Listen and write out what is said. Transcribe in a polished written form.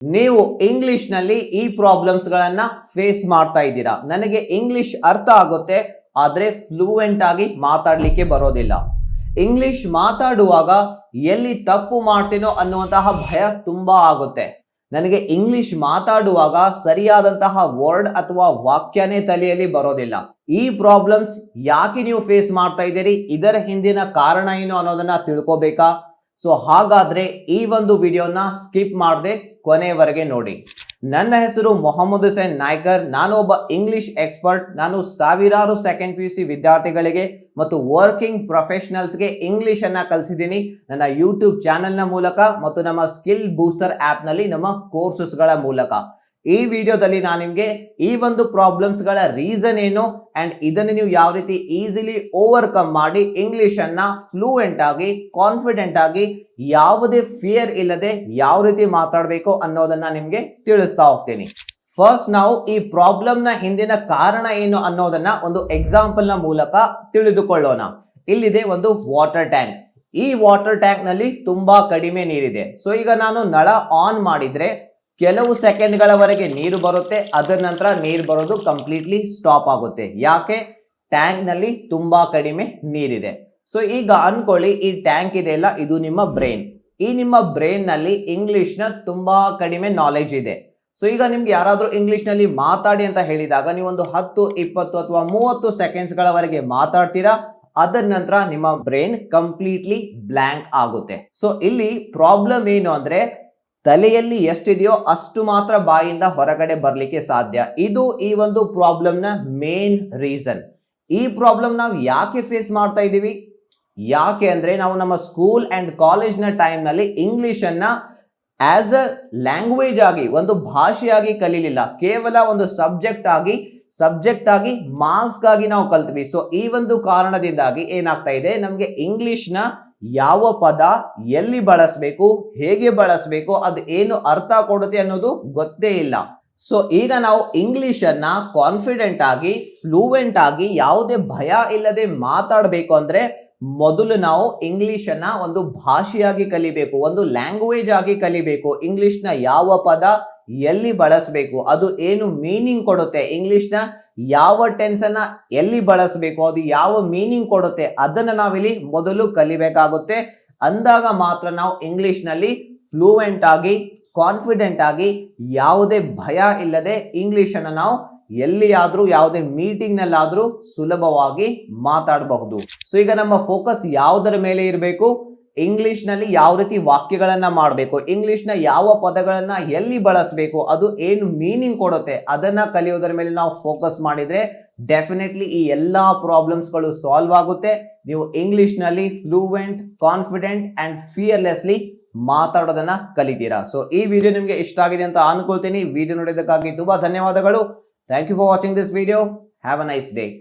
ನೀವು ಇಂಗ್ಲಿಷ್ ನಲ್ಲಿ ಈ ಪ್ರಾಬ್ಲಮ್ಸ್ ಗಳನ್ನ ಫೇಸ್ ಮಾಡ್ತಾ ಇದ್ದೀರಾ. ನನಗೆ ಇಂಗ್ಲಿಷ್ ಅರ್ಥ ಆಗುತ್ತೆ, ಆದ್ರೆ ಫ್ಲೂಯೆಂಟ್ ಆಗಿ ಮಾತಾಡ್ಲಿಕ್ಕೆ ಬರೋದಿಲ್ಲ. ಇಂಗ್ಲಿಷ್ ಮಾತಾಡುವಾಗ ಎಲ್ಲಿ ತಪ್ಪು ಮಾಡ್ತೀನೋ ಅನ್ನುವಂತಹ ಭಯ ತುಂಬಾ ಆಗುತ್ತೆ. ನನಗೆ ಇಂಗ್ಲಿಷ್ ಮಾತಾಡುವಾಗ ಸರಿಯಾದಂತಹ ವರ್ಡ್ ಅಥವಾ ವಾಕ್ಯನೇ ತಲೆಯಲ್ಲಿ ಬರೋದಿಲ್ಲ. ಈ ಪ್ರಾಬ್ಲಮ್ಸ್ ಯಾಕೆ ನೀವು ಫೇಸ್ ಮಾಡ್ತಾ ಇದ್ದೀರಿ, ಇದರ ಹಿಂದಿನ ಕಾರಣ ಏನು ಅನ್ನೋದನ್ನ ತಿಳ್ಕೋಬೇಕಾ? ಸೊ ಹಾಗಾದ್ರೆ ಈ ಒಂದು ವಿಡಿಯೋನ ಸ್ಕಿಪ್ ಮಾಡದೆ ಕೊನೆಯವರೆಗೆ ನೋಡಿ. ನನ್ನ ಹೆಸರು ಮೊಹಮ್ಮದ್ ಹುಸೇನ್ ನಾಯ್ಕರ್. ನಾನು ಒಬ್ಬ ಇಂಗ್ಲಿಷ್ ಎಕ್ಸ್ಪರ್ಟ್. ನಾನು ಸಾವಿರಾರು ಸೆಕೆಂಡ್ PUC ವಿದ್ಯಾರ್ಥಿಗಳಿಗೆ ಮತ್ತು ವರ್ಕಿಂಗ್ ಪ್ರೊಫೆಷನಲ್ಸ್ಗೆ ಇಂಗ್ಲಿಷ್ ಅನ್ನ ಕಲಿಸಿದ್ದೀನಿ ನನ್ನ ಯೂಟ್ಯೂಬ್ ಚಾನೆಲ್ನ ಮೂಲಕ ಮತ್ತು ನಮ್ಮ ಸ್ಕಿಲ್ ಬೂಸ್ಟರ್ ಆಪ್ ನಲ್ಲಿ ನಮ್ಮ ಕೋರ್ಸಸ್ಗಳ ಮೂಲಕ. ಈ ವಿಡಿಯೋದಲ್ಲಿ ನಾನು ನಿಮಗೆ ಈ ಒಂದು ಪ್ರಾಬ್ಲಮ್ಸ್ ಗಳ ರೀಸನ್ ಏನು ಅಂಡ್ ಇದನ್ನು ನೀವು ಯಾವ ರೀತಿ ಈಸಿಲಿ ಓವರ್ಕಮ್ ಮಾಡಿ ಇಂಗ್ಲಿಷ್ ಅನ್ನ ಫ್ಲೂಯೆಂಟ್ ಆಗಿ ಕಾನ್ಫಿಡೆಂಟ್ ಆಗಿ ಯಾವುದೇ ಫಿಯರ್ ಇಲ್ಲದೆ ಯಾವ ರೀತಿ ಮಾತಾಡಬೇಕು ಅನ್ನೋದನ್ನ ನಿಮ್ಗೆ ತಿಳಿಸ್ತಾ ಹೋಗ್ತೀನಿ. ಫಸ್ಟ್ ನಾವು ಈ ಪ್ರಾಬ್ಲಮ್ ನ ಹಿಂದಿನ ಕಾರಣ ಏನು ಅನ್ನೋದನ್ನ ಒಂದು ಎಕ್ಸಾಂಪಲ್ ನ ಮೂಲಕ ತಿಳಿದುಕೊಳ್ಳೋಣ. ಇಲ್ಲಿದೆ ಒಂದು ವಾಟರ್ ಟ್ಯಾಂಕ್. ಈ ವಾಟರ್ ಟ್ಯಾಂಕ್ ನಲ್ಲಿ ತುಂಬಾ ಕಡಿಮೆ ನೀರಿದೆ. ಸೊ ಈಗ ನಾನು ನಳ ಆನ್ ಮಾಡಿದ್ರೆ ಕೆಲವು ಸೆಕೆಂಡ್ಗಳವರೆಗೆ ನೀರು ಬರುತ್ತೆ, ಅದರ ನಂತರ ನೀರು ಬರೋದು ಕಂಪ್ಲೀಟ್ಲಿ ಸ್ಟಾಪ್ ಆಗುತ್ತೆ. ಯಾಕೆ? ಟ್ಯಾಂಕ್ ನಲ್ಲಿ ತುಂಬಾ ಕಡಿಮೆ ನೀರಿದೆ. ಸೊ ಈಗ ಅನ್ಕೊಳ್ಳಿ, ಈ ಟ್ಯಾಂಕ್ ಇದೆಯಲ್ಲ, ಇದು ನಿಮ್ಮ ಬ್ರೈನ್. ಈ ನಿಮ್ಮ ಬ್ರೈನ್ ನಲ್ಲಿ ಇಂಗ್ಲಿಷ್ ನ ತುಂಬಾ ಕಡಿಮೆ ನಾಲೆಜ್ ಇದೆ. ಸೊ ಈಗ ನಿಮ್ಗೆ ಯಾರಾದ್ರೂ ಇಂಗ್ಲಿಷ್ ನಲ್ಲಿ ಮಾತಾಡಿ ಅಂತ ಹೇಳಿದಾಗ ನೀವು ಒಂದು 10, 20 ಅಥವಾ 30 ಸೆಕೆಂಡ್ಸ್ ಗಳವರೆಗೆ ಮಾತಾಡ್ತೀರಾ. ಅದರ ನಂತರ ನಿಮ್ಮ ಬ್ರೈನ್ ಕಂಪ್ಲೀಟ್ಲಿ ಬ್ಲಾಂಕ್ ಆಗುತ್ತೆ. ಸೊ ಇಲ್ಲಿ ಪ್ರಾಬ್ಲಮ್ ಏನು ಅಂದ್ರೆ ತಲೆಯಲ್ಲಿ ಎಷ್ಟಿದೆಯೋ ಅಷ್ಟು ಮಾತ್ರ ಬಾಯಿಂದ ಹೊರಗಡೆ ಬರ್ಲಿಕ್ಕೆ ಸಾಧ್ಯ. ಇದು ಈ ಒಂದು ಪ್ರಾಬ್ಲಮ್ ನ ಮೇನ್ ರೀಸನ್. ಈ ಪ್ರಾಬ್ಲಮ್ ನಾವು ಯಾಕೆ ಫೇಸ್ ಮಾಡ್ತಾ ಇದ್ದೀವಿ? ಯಾಕೆ ಅಂದ್ರೆ ನಾವು ನಮ್ಮ ಸ್ಕೂಲ್ ಅಂಡ್ ಕಾಲೇಜ್ ನ ಟೈಮ್ ನಲ್ಲಿ ಇಂಗ್ಲಿಷ್ ಅನ್ನ ಆಸ್ ಅ ಲ್ಯಾಂಗ್ವೇಜ್ ಆಗಿ, ಒಂದು ಭಾಷೆಯಾಗಿ ಕಲೀಲಿಲ್ಲ. ಕೇವಲ ಒಂದು ಸಬ್ಜೆಕ್ಟ್ ಆಗಿ ಮಾರ್ಕ್ಸ್ ಗಾಗಿ ನಾವು ಕಲ್ತ್ವಿ. ಸೊ ಈ ಒಂದು ಕಾರಣದಿಂದಾಗಿ ಏನಾಗ್ತಾ ಇದೆ, ನಮ್ಗೆ ಇಂಗ್ಲಿಷ್ ನ ಯಾವ ಪದ ಎಲ್ಲಿ ಬಳಸಬೇಕು, ಹೇಗೆ ಬಳಸಬೇಕು, ಅದು ಏನು ಅರ್ಥ ಕೊಡುತ್ತೆ ಅನ್ನೋದು ಗೊತ್ತೇ ಇಲ್ಲ. ಸೊ ಈಗ ನಾವು ಇಂಗ್ಲಿಷ್ ಅನ್ನ ಕಾನ್ಫಿಡೆಂಟ್ ಆಗಿ ಫ್ಲೂಯೆಂಟ್ ಆಗಿ ಯಾವುದೇ ಭಯ ಇಲ್ಲದೆ ಮಾತಾಡಬೇಕು ಅಂದ್ರೆ ಮೊದಲು ನಾವು ಇಂಗ್ಲಿಷ್ ಅನ್ನ ಒಂದು ಭಾಷೆಯಾಗಿ ಕಲಿಬೇಕು, ಒಂದು ಲ್ಯಾಂಗ್ವೇಜ್ ಆಗಿ ಕಲಿಬೇಕು. ಇಂಗ್ಲಿಷ್ ನ ಯಾವ ಪದ ಎಲ್ಲಿ ಬಳಸಬೇಕು, ಅದು ಏನು ಮೀನಿಂಗ್ ಕೊಡುತ್ತೆ, ಇಂಗ್ಲಿಷ್ ನ ಯಾವ ಟೆನ್ಸ್ ಅನ್ನ ಎಲ್ಲಿ ಬಳಸಬೇಕು, ಅದು ಯಾವ ಮೀನಿಂಗ್ ಕೊಡುತ್ತೆ, ಅದನ್ನ ನಾವಿಲ್ಲಿ ಮೊದಲು ಕಲಿಬೇಕಾಗುತ್ತೆ. ಅಂದಾಗ ಮಾತ್ರ ನಾವು ಇಂಗ್ಲಿಷ್ ನಲ್ಲಿ ಫ್ಲೂಯೆಂಟ್ ಆಗಿ ಕಾನ್ಫಿಡೆಂಟ್ ಆಗಿ ಯಾವುದೇ ಭಯ ಇಲ್ಲದೆ ಇಂಗ್ಲಿಷ್ ಅನ್ನ ನಾವು ಎಲ್ಲಿಯಾದ್ರೂ ಯಾವುದೇ ಮೀಟಿಂಗ್ ನಲ್ಲಾದ್ರೂ ಸುಲಭವಾಗಿ ಮಾತಾಡಬಹುದು. ಸೊ ಈಗ ನಮ್ಮ ಫೋಕಸ್ ಯಾವುದರ ಮೇಲೆ ಇರಬೇಕು? ಇಂಗ್ಲಿಷ್ ನಲ್ಲಿ ಯಾವ ರೀತಿ ವಾಕ್ಯಗಳನ್ನ ಮಾಡಬೇಕು, ಇಂಗ್ಲಿಷ್ ನ ಯಾವ ಪದಗಳನ್ನ ಎಲ್ಲಿ ಬಳಸಬೇಕು, ಅದು ಏನು ಮೀನಿಂಗ್ ಕೊಡುತ್ತೆ, ಅದನ್ನ ಕಲಿಯೋದರ ಮೇಲೆ ನಾವು ಫೋಕಸ್ ಮಾಡಿದ್ರೆ ಡೆಫಿನೆಟ್ಲಿ ಈ ಎಲ್ಲಾ ಪ್ರಾಬ್ಲಮ್ಸ್ ಗಳು ಸಾಲ್ವ್ ಆಗುತ್ತೆ. ನೀವು ಇಂಗ್ಲಿಷ್ ನಲ್ಲಿ ಫ್ಲೂಯೆಂಟ್, ಕಾನ್ಫಿಡೆಂಟ್ ಅಂಡ್ ಫಿಯರ್ಲೆಸ್ಲಿ ಮಾತಾಡೋದನ್ನ ಕಲಿತೀರಾ. ಸೊ ಈ ವಿಡಿಯೋ ನಿಮ್ಗೆ ಇಷ್ಟ ಆಗಿದೆ ಅಂತ ಅನ್ಕೊಳ್ತೀನಿ. ವಿಡಿಯೋ ನೋಡಿದ್ದಕ್ಕಾಗಿ ತುಂಬಾ ಧನ್ಯವಾದಗಳು. Thank you for watching this video. Have a nice day.